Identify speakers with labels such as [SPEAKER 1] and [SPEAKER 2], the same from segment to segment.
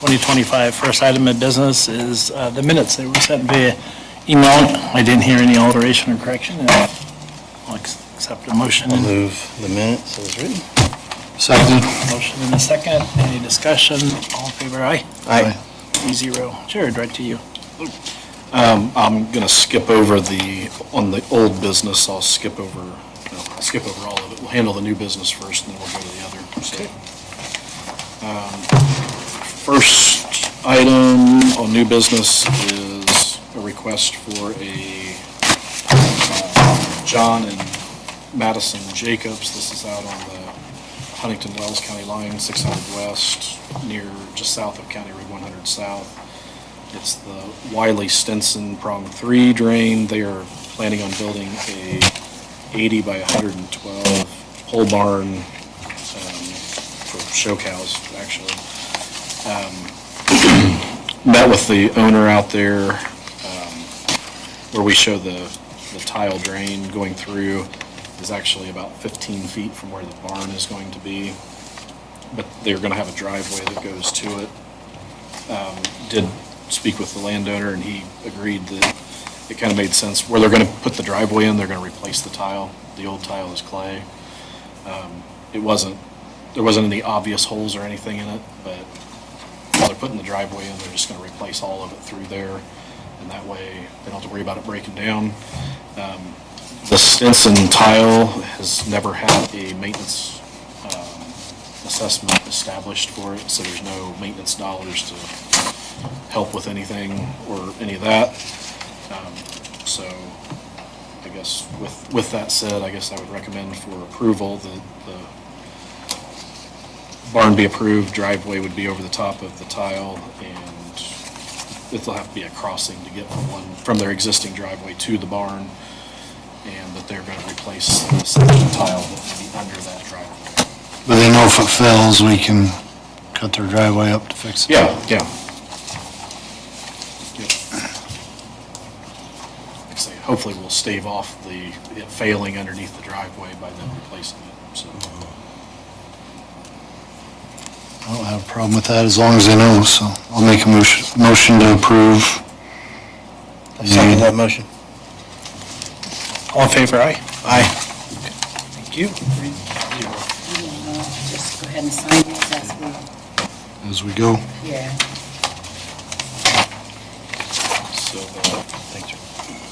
[SPEAKER 1] 2025. First item of business is the minutes. They were sent via email. I didn't hear any alteration or correction. I'll accept a motion.
[SPEAKER 2] I'll move the minutes as written.
[SPEAKER 3] Seconded.
[SPEAKER 1] Motion in a second. Any discussion? All in favor, aye?
[SPEAKER 2] Aye.
[SPEAKER 1] 3-0. Jared, right to you.
[SPEAKER 4] I'm going to skip over on the old business, I'll skip over all of it. We'll handle the new business first, and then we'll go to the other. First item on new business is a request for a John and Madison Jacobs. This is out on the Huntington-Wells County line, 600 west, just south of County Road 100 South. It's the Wiley Stinson Prong 3 drain. They are planning on building a 80 by 112 pole barn for show cows, actually. Met with the owner out there where we show the tile drain going through is actually about 15 feet from where the barn is going to be, but they're going to have a driveway that goes to it. Did speak with the landowner, and he agreed that it kind of made sense. Where they're going to put the driveway in, they're going to replace the tile. The old tile is clay. There wasn't any obvious holes or anything in it, but while they're putting the driveway in, they're just going to replace all of it through there, and that way they don't have to worry about it breaking down. The Stinson tile has never had a maintenance assessment established for it, so there's no maintenance dollars to help with anything or any of that. So I guess with that said, I guess I would recommend for approval that the barn be approved, driveway would be over the top of the tile, and it'll have to be a crossing to get from their existing driveway to the barn, and that they're going to replace the section tile that will be under that driveway.
[SPEAKER 3] But they know if it fails, we can cut their driveway up to fix it.
[SPEAKER 4] Yeah. Like I say, hopefully we'll stave off it failing underneath the driveway by them replacing it, so.
[SPEAKER 3] I don't have a problem with that as long as they know, so I'll make a motion to approve.
[SPEAKER 2] I'll second that motion.
[SPEAKER 1] All in favor, aye?
[SPEAKER 2] Aye.
[SPEAKER 1] Thank you. 3-0.
[SPEAKER 5] Just go ahead and sign this
[SPEAKER 3] As we go.
[SPEAKER 5] yeah.
[SPEAKER 4] So, thank you.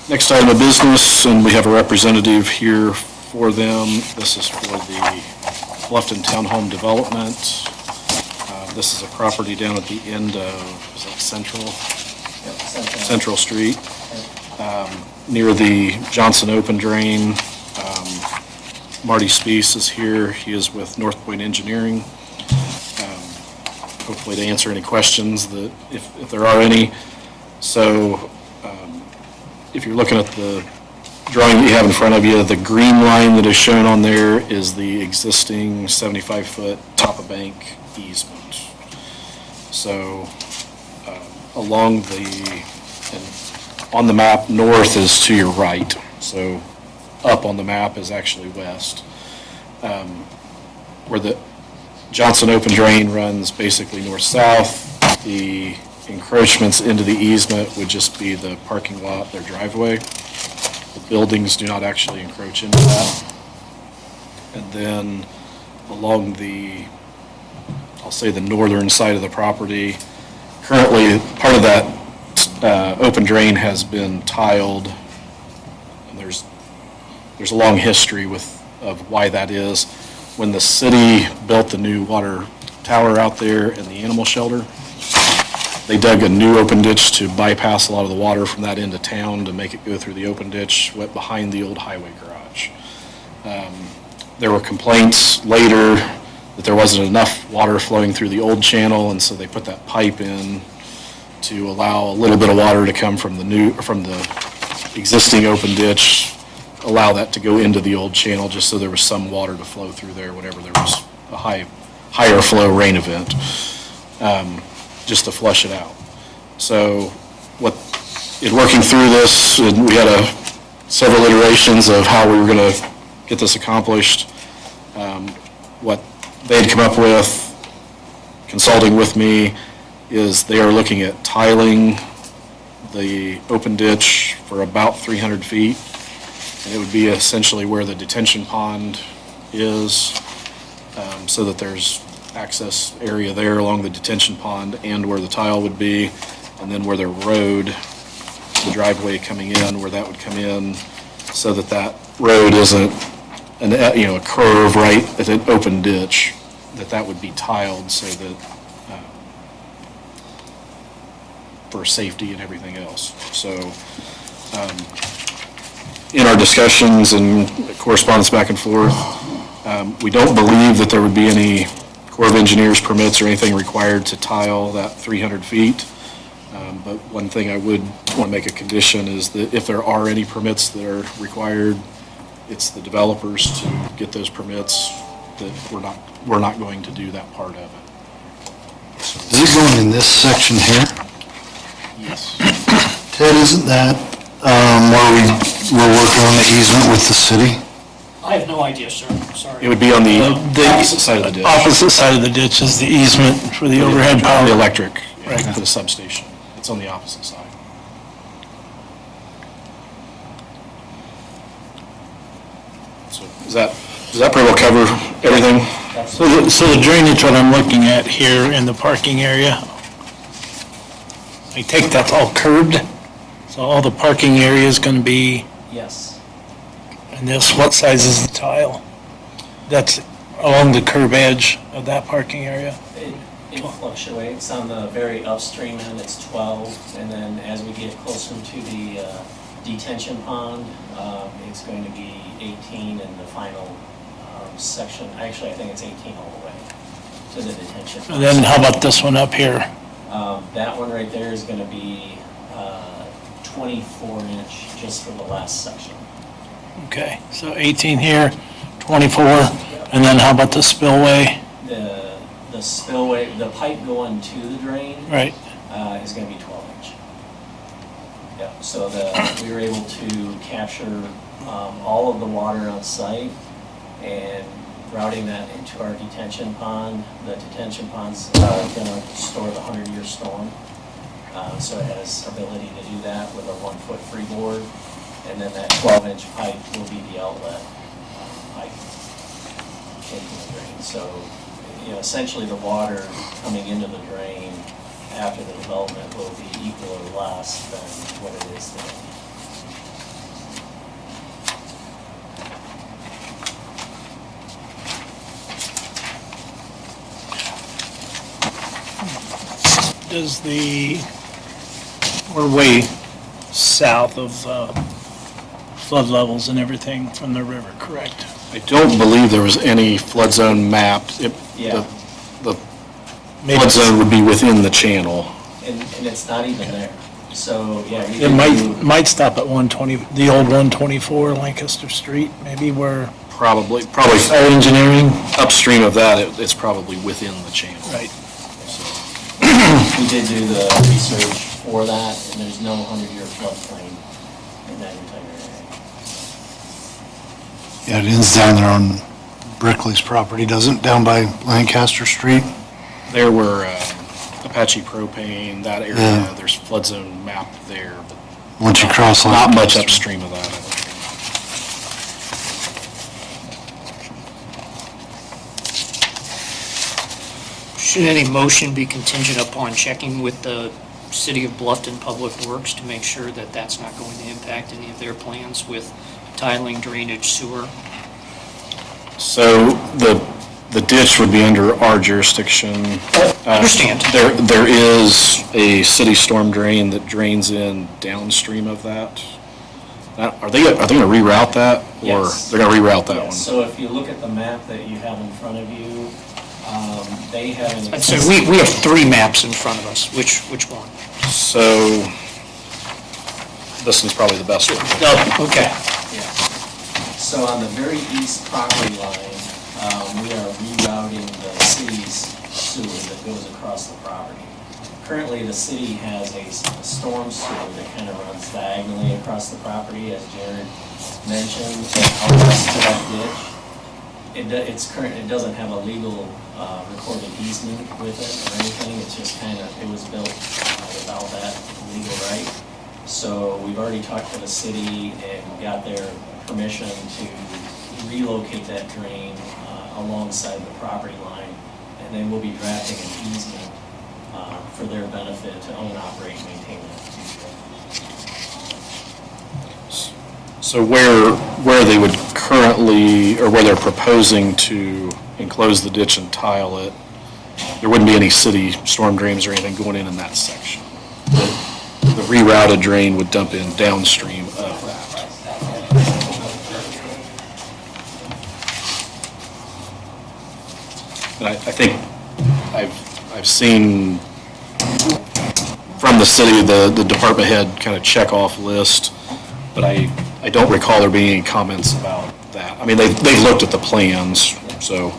[SPEAKER 4] Next item of business, and we have a representative here for them. This is for the Bluffton Townhome Development. This is a property down at the end of, is that Central Street, near the Johnson Open Drain. Marty Spees is here. He is with North Point Engineering. Hopefully to answer any questions that, if there are any. So if you're looking at the drawing that you have in front of you, the green line that is shown on there is the existing 75-foot top-of-bank easement. So along on the map, north is to your right. So up on the map is actually west. Where the Johnson Open Drain runs basically north-south, the encroachments into the easement would just be the parking lot, their driveway. The buildings do not actually encroach into that. And then along I'll say the northern side of the property, currently part of that open drain has been tiled, and there's a long history of why that is. When the city built the new water tower out there and the animal shelter, they dug a new open ditch to bypass a lot of the water from that end of town to make it go through the open ditch, went behind the old highway garage. There were complaints later that there wasn't enough water flowing through the old channel, and so they put that pipe in to allow a little bit of water to come from the existing open ditch, allow that to go into the old channel, just so there was some water to flow through there whenever there was a higher flow rain event, just to flush it out. So in working through this, and we had several iterations of how we were going to get this accomplished. What they had come up with, consulting with me, is they are looking at tiling the open ditch for about 300 feet. And it would be essentially where the detention pond is, so that there's access area there along the detention pond and where the tile would be, and then where the road, the driveway coming in, where that would come in, so that that road isn't a curve right at an open ditch, that would be tiled so that, for safety and everything else. So, in our discussions and correspondence back and forth, we don't believe that there would be any Corps of Engineers permits or anything required to tile that 300 feet. But one thing I would want to make a condition is that if there are any permits that are required, it's the developers to get those permits, that we're not going to do that part of it.
[SPEAKER 3] Is it going in this section here?
[SPEAKER 4] Yes.
[SPEAKER 3] Ted, isn't that where we're working on the easement with the city?
[SPEAKER 6] I have no idea, sir, sorry.
[SPEAKER 4] It would be on the opposite side of the ditch.
[SPEAKER 1] Opposite side of the ditch is the easement for the overhead
[SPEAKER 4] The
[SPEAKER 1] power.
[SPEAKER 4] electric,
[SPEAKER 1] Right.
[SPEAKER 4] for the substation. It's on the opposite side. So does that pretty well cover everything?
[SPEAKER 1] So the drainage, what I'm looking at here in the parking area, I take that's all curbed, so all the parking area is going to be,
[SPEAKER 6] Yes.
[SPEAKER 1] and this, what size is the tile? That's along the curb edge of that parking area?
[SPEAKER 7] It fluctuates. On the very upstream end, it's 12, and then as we get closer to the detention pond, it's going to be 18 in the final section. Actually, I think it's 18 all the way to the detention pond.
[SPEAKER 1] And then how about this one up here?
[SPEAKER 7] That one right there is going to be 24-inch just for the last section.
[SPEAKER 1] Okay, so 18 here, 24, and then how about the spillway?
[SPEAKER 7] The spillway, the pipe going to the drain
[SPEAKER 1] Right,
[SPEAKER 7] is going to be 12-inch. Yep, so we were able to capture all of the water on site and routing that into our detention pond. The detention pond's going to store the 100-year storm, so it has ability to do that with a 1-foot freeboard, and then that 12-inch pipe will be the outlet pipe taking the drain. So, essentially the water coming into the drain after the development will be equal or less than what it is today.
[SPEAKER 1] does we're way south of flood levels and everything from the river, correct?
[SPEAKER 4] I don't believe there was any flood zone mapped.
[SPEAKER 7] Yeah.
[SPEAKER 4] The
[SPEAKER 1] Maybe
[SPEAKER 4] flood zone would be within the channel.
[SPEAKER 7] And it's not even there. So, yeah.
[SPEAKER 1] It might stop at 120, the old 124 Lancaster Street, maybe where
[SPEAKER 4] Probably
[SPEAKER 1] our engineering.
[SPEAKER 4] upstream of that, it's probably within the channel.
[SPEAKER 1] Right.
[SPEAKER 7] We did do the research for that, and there's no 100-year floodplain in that entire area.
[SPEAKER 3] Yeah, it ends down there on Brickley's property, doesn't it? Down by Lancaster Street?
[SPEAKER 4] There were Apache propane, that area,
[SPEAKER 3] Yeah.
[SPEAKER 4] there's flood zone mapped there, but
[SPEAKER 3] Once you cross
[SPEAKER 4] not much
[SPEAKER 3] Lancaster.
[SPEAKER 4] upstream of that, I don't think.
[SPEAKER 6] Should any motion be contingent upon checking with the City of Bluffton Public Works to make sure that that's not going to impact any of their plans with tiling, drainage, sewer?
[SPEAKER 4] So the ditch would be under our jurisdiction.
[SPEAKER 6] Understand.
[SPEAKER 4] There is a city storm drain that drains in downstream of that. Now, are they going to reroute that? Or
[SPEAKER 7] Yes.
[SPEAKER 4] they're going to reroute that
[SPEAKER 7] Yes,
[SPEAKER 4] one?
[SPEAKER 7] so if you look at the map that you have in front of you, they have an...
[SPEAKER 6] I'd say we have three maps in front of us. Which one?
[SPEAKER 4] So this one's probably the best one.
[SPEAKER 6] Okay.
[SPEAKER 7] Yeah. So on the very east property line, we are rerouting the city's sewer that goes across the property. Currently, the city has a storm sewer that kind of runs diagonally across the property, as Jared mentioned, out west to that ditch. it doesn't have a legal recorded easement with it or anything. It's just kind of, it was built without that legal right. So we've already talked to the city and got their permission to relocate that drain alongside the property line. And then we'll be drafting an easement for their benefit to own, operate, and maintain that.
[SPEAKER 4] So where they would currently, or where they're proposing to enclose the ditch and tile it, there wouldn't be any city storm drains or anything going in that section. The rerouted drain would dump in downstream of that. And I think I've seen from the city, the department head kind of check off list, but I don't recall there being any comments about that. I mean, they looked at the plans, so.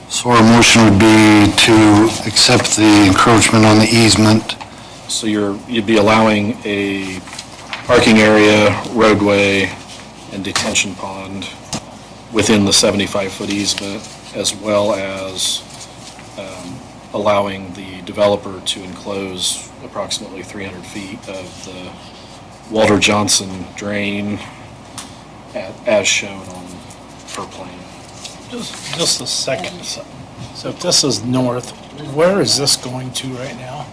[SPEAKER 3] So our motion would be to accept the encroachment on the easement.
[SPEAKER 4] So you'd be allowing a parking area, roadway, and detention pond within the 75-foot easement, as well as allowing the developer to enclose approximately 300 feet of the Walter Johnson drain as shown on per plan.
[SPEAKER 1] Just a second. So if this is north, where is this going to right now?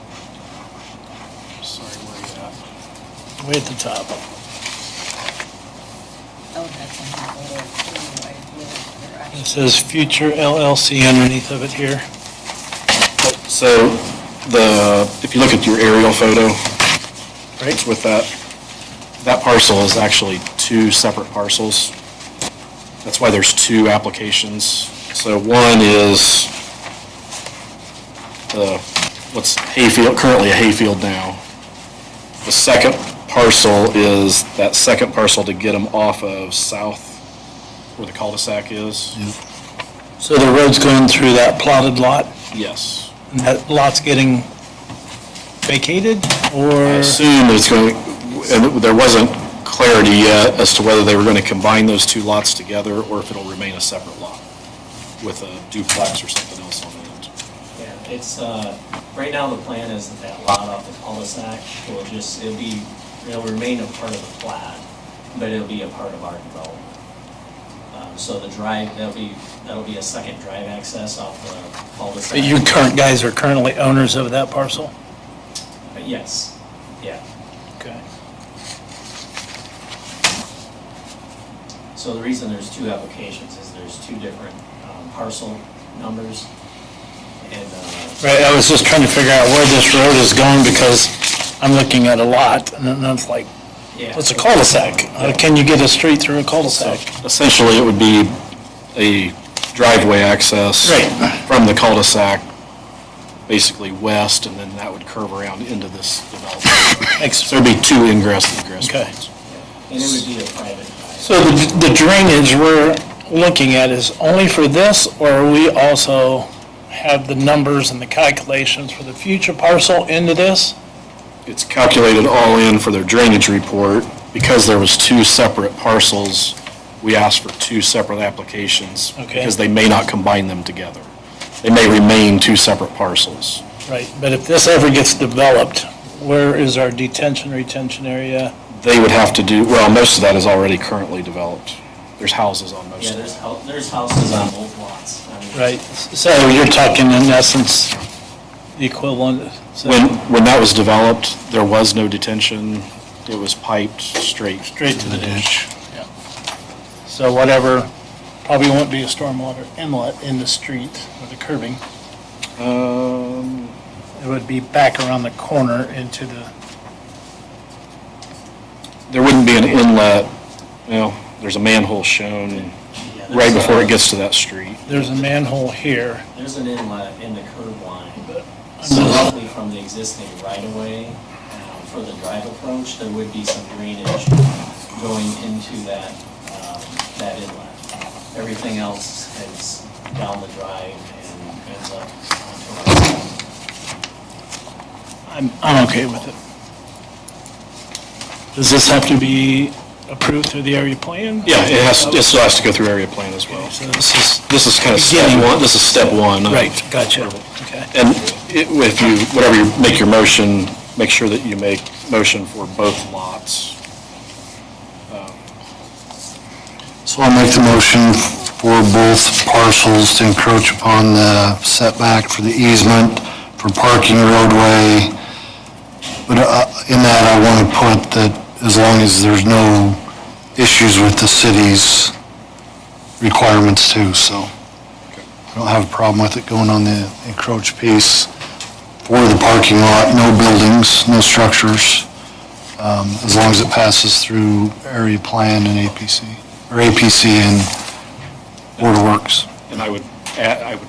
[SPEAKER 4] Sorry, where are you at?
[SPEAKER 1] Way at the top.
[SPEAKER 5] Oh, that's in that little right here.
[SPEAKER 1] It says Future LLC underneath of it here.
[SPEAKER 4] So if you look at your aerial photo,
[SPEAKER 1] Right.
[SPEAKER 4] with that parcel is actually two separate parcels. That's why there's two applications. So one is what's hayfield, currently a hayfield now. The second parcel is that second parcel to get them off of south where the cul-de-sac is.
[SPEAKER 1] So the road's going through that plotted lot,
[SPEAKER 4] Yes.
[SPEAKER 1] and that lot's getting vacated,
[SPEAKER 4] I
[SPEAKER 1] or?
[SPEAKER 4] assume it's going, and there wasn't clarity yet as to whether they were going to combine those two lots together or if it'll remain a separate lot with a duplex or something else on it.
[SPEAKER 7] Yeah, it's, right now the plan is that lot off the cul-de-sac it'll remain a part of the plat, but it'll be a part of our development. So the drive, that'll be a second drive access off the cul-de-sac.
[SPEAKER 1] You guys are currently owners of that parcel?
[SPEAKER 7] Yes, yeah.
[SPEAKER 1] Okay.
[SPEAKER 7] So the reason there's two applications is there's two different parcel numbers, and,
[SPEAKER 1] Right, I was just trying to figure out where this road is going because I'm looking at a lot, and then it's like,
[SPEAKER 7] yeah.
[SPEAKER 1] it's a cul-de-sac. How can you get a street through a
[SPEAKER 4] So
[SPEAKER 1] cul-de-sac?
[SPEAKER 4] essentially, it would be a driveway access
[SPEAKER 1] Right.
[SPEAKER 4] from the cul-de-sac, basically west, and then that would curve around into this development. So there'd be two ingress and egress
[SPEAKER 1] Okay.
[SPEAKER 4] points.
[SPEAKER 7] And it would be a private drive.
[SPEAKER 1] So the drainage we're looking at is only for this, or we also have the numbers and the calculations for the future parcel into this?
[SPEAKER 4] It's calculated all in for their drainage report. Because there was two separate parcels, we asked for two separate applications.
[SPEAKER 1] Okay.
[SPEAKER 4] Because they may not combine them together. They may remain two separate parcels.
[SPEAKER 1] Right, but if this ever gets developed, where is our retention area?
[SPEAKER 4] They would have to do, well, most of that is already currently developed. There's houses on most
[SPEAKER 7] Yeah,
[SPEAKER 4] of it.
[SPEAKER 7] there's houses on both lots. I mean,
[SPEAKER 1] Right, so you're talking in essence, the equivalent. so-
[SPEAKER 4] When that was developed, there was no detention. It was piped straight.
[SPEAKER 1] Straight to the ditch. Yeah. So whatever, probably won't be a stormwater inlet in the street or the curbing. It would be back around the corner into the,
[SPEAKER 4] There wouldn't be an inlet, well, there's a manhole shown
[SPEAKER 7] yeah,
[SPEAKER 4] right
[SPEAKER 7] there's
[SPEAKER 4] before
[SPEAKER 7] a-
[SPEAKER 4] it gets to that street.
[SPEAKER 1] there's a manhole here.
[SPEAKER 7] There's an inlet in the curb line.
[SPEAKER 1] I'm
[SPEAKER 7] So
[SPEAKER 1] just-
[SPEAKER 7] roughly from the existing right-of-way, for the drive approach, there would be some drainage going into that inlet. Everything else is down the drive and ends up onto our.
[SPEAKER 1] I'm okay with it. Does this have to be approved through the area plan?
[SPEAKER 4] Yeah, it still has to go through area plan as well.
[SPEAKER 1] So this is,
[SPEAKER 4] This is kind of step
[SPEAKER 1] Beginning.
[SPEAKER 4] one, this is step one.
[SPEAKER 1] right, gotcha, okay.
[SPEAKER 4] And if you, whatever you make your motion, make sure that you make motion for both lots.
[SPEAKER 3] So I'll make the motion for both parcels to encroach upon the setback for the easement, for parking roadway. But in that, I want to put that as long as there's no issues with the city's requirements too, so I don't have a problem with it going on the encroach piece for the parking lot, no buildings, no structures, as long as it passes through area plan and APC, or APC and Board of Works.
[SPEAKER 4] And I would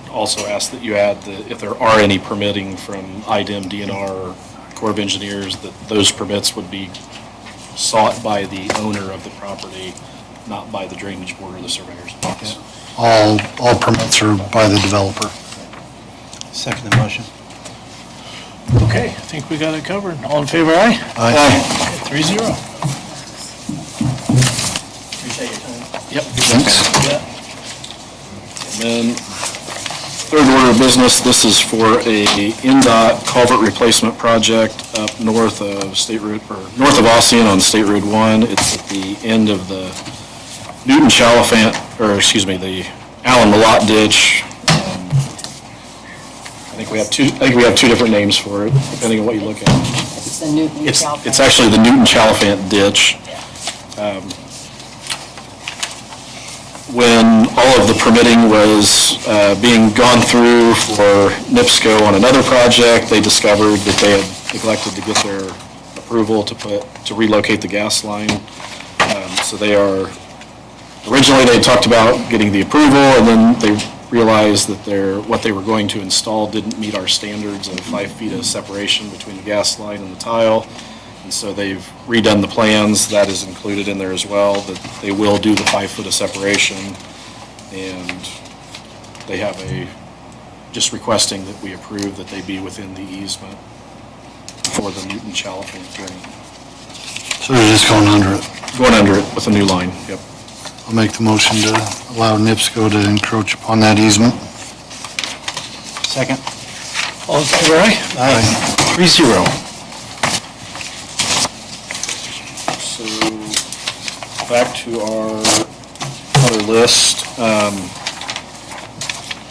[SPEAKER 4] also ask that you add that if there are any permitting from IDEM, DNR, Corps of Engineers, that those permits would be sought by the owner of the property, not by the drainage board or the surveyor's office.
[SPEAKER 3] All permits are by the developer.
[SPEAKER 2] Second the motion.
[SPEAKER 1] Okay, I think we got it covered. All in favor, aye?
[SPEAKER 3] Aye.
[SPEAKER 1] 3-0.
[SPEAKER 7] Appreciate your time.
[SPEAKER 1] Yep.
[SPEAKER 3] Thanks.
[SPEAKER 4] And then, third order of business, this is for a NDOT culvert replacement project up north of State Road, or north of Ossian on State Road 1. It's at the end of the Newton Chalifant, or excuse me, the Allen Malott ditch. I think we have two different names for it, depending on what you look at.
[SPEAKER 5] It's the Newton
[SPEAKER 4] It's
[SPEAKER 5] Chalfant.
[SPEAKER 4] actually the Newton Chalifant ditch. When all of the permitting was being gone through for NIPSCO on another project, they discovered that they had neglected to get their approval to relocate the gas line. So they are, originally they talked about getting the approval, and then they realized that what they were going to install didn't meet our standards of 5 feet of separation between the gas line and the tile. And so they've redone the plans, that is included in there as well, that they will do the 5 foot of separation. And they have just requesting that we approve that they be within the easement for the Newton Chalifant drain.
[SPEAKER 3] So they're just going under it.
[SPEAKER 4] Going under it with a new line, yep.
[SPEAKER 3] I'll make the motion to allow NIPSCO to encroach upon that easement.
[SPEAKER 2] Second.
[SPEAKER 1] All in favor, aye?
[SPEAKER 2] Aye.
[SPEAKER 1] 3-0.
[SPEAKER 4] So, back to our other list,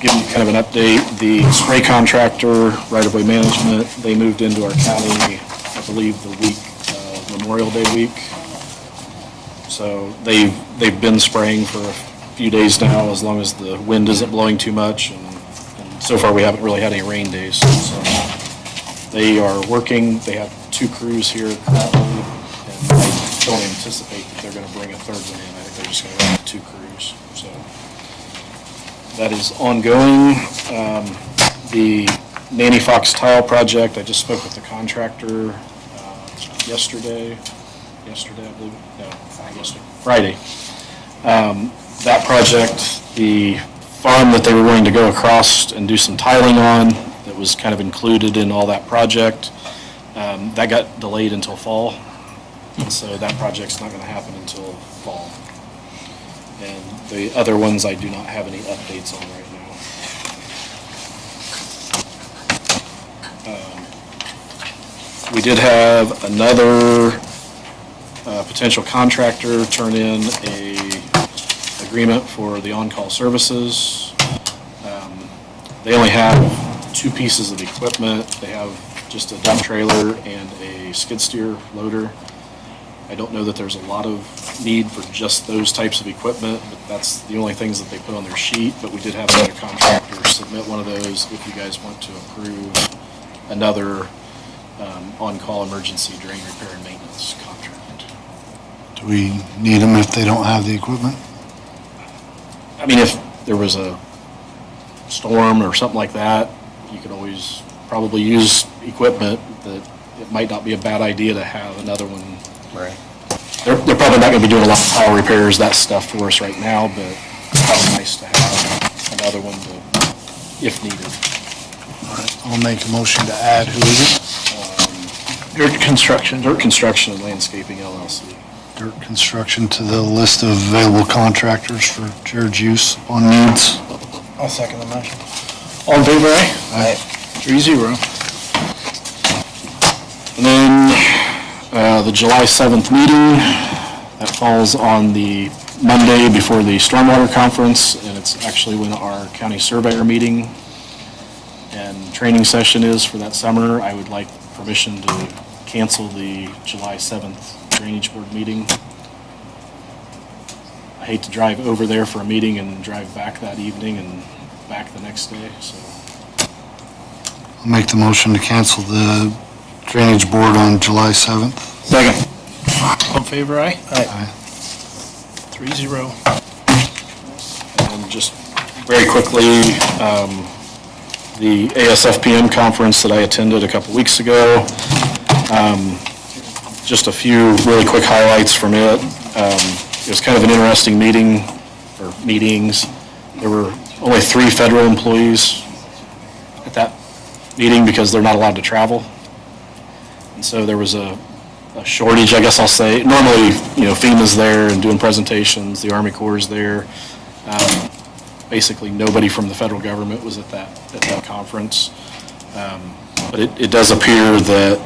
[SPEAKER 4] giving you kind of an update, the spray contractor, right-of-way management, they moved into our county, I believe, the week, Memorial Day week. So they've been spraying for a few days now, as long as the wind isn't blowing too much, and so far we haven't really had any rain days. So they are working, they have 2 crews here currently, and I don't anticipate that they're going to bring a third one in. I think they're just going to run 2 crews. So that is ongoing. The Nanny Fox tile project, I just spoke with the contractor yesterday, I believe, no, Friday. That project, the farm that they were going to go across and do some tiling on, that was kind of included in all that project, that got delayed until fall. And so that project's not going to happen until fall. And the other ones, I do not have any updates on right now. We did have another potential contractor turn in a agreement for the on-call services. They only have 2 pieces of equipment. They have just a dump trailer and a skid steer loader. I don't know that there's a lot of need for just those types of equipment, but that's the only things that they put on their sheet. But we did have another contractor submit one of those if you guys want to approve another on-call emergency drain repair and maintenance contract.
[SPEAKER 3] Do we need them if they don't have the equipment?
[SPEAKER 4] I mean, if there was a storm or something like that, you could always probably use equipment that it might not be a bad idea to have another one.
[SPEAKER 2] Right.
[SPEAKER 4] They're probably not going to be doing a lot of tile repairs, that stuff for us right now, but it's probably nice to have another one if needed.
[SPEAKER 3] All right, I'll make a motion to add, who is it?
[SPEAKER 1] Dirt Construction.
[SPEAKER 4] Dirt Construction and Landscaping LLC.
[SPEAKER 3] dirt construction to the list of available contractors for Jared's use on needs.
[SPEAKER 2] I'll second the motion.
[SPEAKER 1] All in favor, aye?
[SPEAKER 2] Aye.
[SPEAKER 1] 3-0.
[SPEAKER 4] And then the July 7th meeting, that falls on the Monday before the stormwater conference, and it's actually when our county surveyor meeting and training session is for that summer. I would like permission to cancel the July 7th drainage board meeting. I hate to drive over there for a meeting and drive back that evening and back the next day, so.
[SPEAKER 3] I'll make the motion to cancel the drainage board on July 7th.
[SPEAKER 1] Second. All in favor, aye?
[SPEAKER 3] Aye.
[SPEAKER 1] 3-0.
[SPEAKER 4] And just very quickly, the ASFPM conference that I attended a couple weeks ago, just a few really quick highlights from it. It was kind of an interesting meeting, or meetings. There were only 3 federal employees at that meeting because they're not allowed to travel. And so there was a shortage, I guess I'll say. Normally, FEMA's there and doing presentations, the Army Corps is there. Basically, nobody from the federal government was at that conference. But it does appear that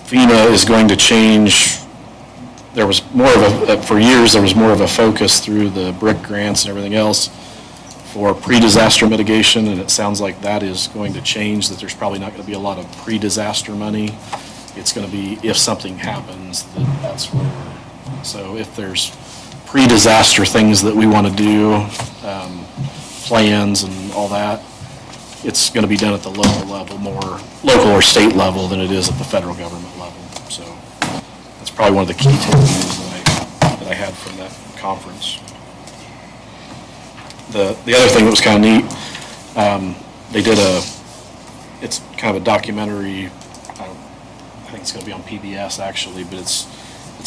[SPEAKER 4] FEMA is going to change. There was more of for years, there was more of a focus through the BRIC grants and everything else for pre-disaster mitigation, and it sounds like that is going to change, that there's probably not going to be a lot of pre-disaster money. It's going to be if something happens, that's where. So if there's pre-disaster things that we want to do, plans and all that, it's going to be done at the local level, more local or state level than it is at the federal government level. So that's probably one of the key takeaways that I had from that conference. The other thing that was kind of neat, they did it's kind of a documentary. I think it's going to be on PBS actually, but it's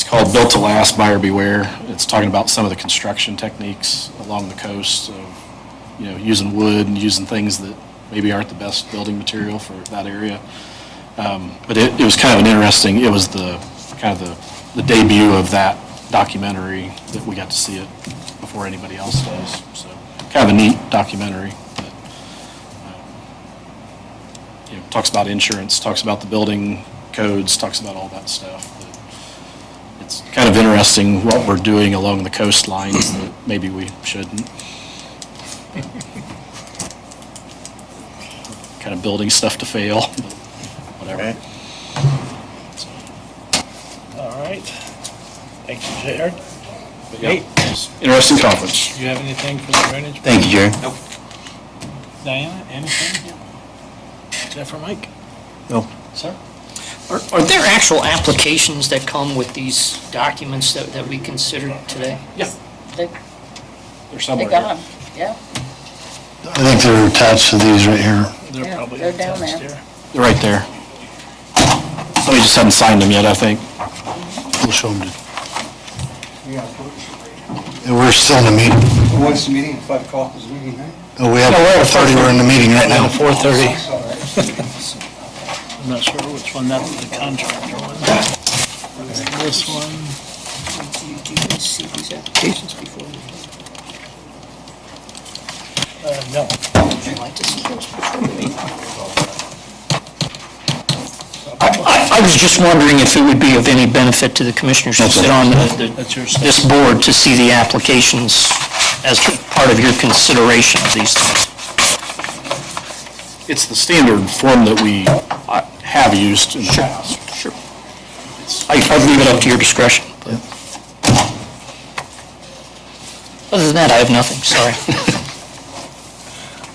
[SPEAKER 4] called Built to Last, Buyer Beware. It's talking about some of the construction techniques along the coast of, using wood and using things that maybe aren't the best building material for that area. But it was kind of an interesting, it was the debut of that documentary that we got to see it before anybody else does. So kind of a neat documentary that talks about insurance, talks about the building codes, talks about all that stuff. It's kind of interesting what we're doing along the coastlines that maybe we shouldn't. Kind of building stuff to fail, but whatever.
[SPEAKER 1] All right. Thank you, Jared.
[SPEAKER 4] But yeah, it's an interesting conference.
[SPEAKER 1] Do you have anything for the drainage?
[SPEAKER 2] Thank you, Jared.
[SPEAKER 1] Nope. Diana, anything? Jeff or Mike?
[SPEAKER 2] No.
[SPEAKER 1] Sir?
[SPEAKER 6] Are there actual applications that come with these documents that we considered today?
[SPEAKER 4] Yeah.
[SPEAKER 5] They
[SPEAKER 4] They're
[SPEAKER 5] they
[SPEAKER 4] somewhere
[SPEAKER 5] got
[SPEAKER 4] here.
[SPEAKER 5] them, yeah.
[SPEAKER 3] I think they're attached to these right here.
[SPEAKER 1] They're
[SPEAKER 5] Yeah,
[SPEAKER 1] probably
[SPEAKER 5] they're down
[SPEAKER 1] attached
[SPEAKER 5] there.
[SPEAKER 1] here.
[SPEAKER 4] They're right there. Somebody just hadn't signed them yet, I think.
[SPEAKER 3] We'll show them to. Yeah, we're still in the meeting.
[SPEAKER 8] What's the meeting, 5 o'clock is the meeting, right?
[SPEAKER 3] Oh, we have 4:30, we're in the meeting right now.
[SPEAKER 1] 4:30.
[SPEAKER 8] That's all right.
[SPEAKER 1] I'm not sure which one that's the contractor one. This one.
[SPEAKER 6] Do you guys see these applications before?
[SPEAKER 1] No.
[SPEAKER 6] Would you like to see those before the meeting? I was just wondering if it would be of any benefit to the commissioners who sit on
[SPEAKER 1] That's your stuff.
[SPEAKER 6] this board to see the applications as part of your consideration of these things.
[SPEAKER 4] It's the standard form that we have used in the past.
[SPEAKER 6] Sure. I'd leave it up to your discretion. but- Other than that, I have nothing, sorry.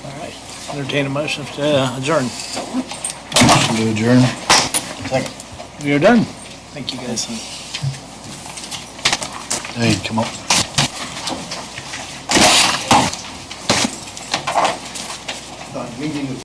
[SPEAKER 1] All right. Entertain a motion to adjourn.
[SPEAKER 3] Motion to adjourn.
[SPEAKER 1] We are done. Thank you, guys.
[SPEAKER 3] Hey, come up.
[SPEAKER 8] Meeting is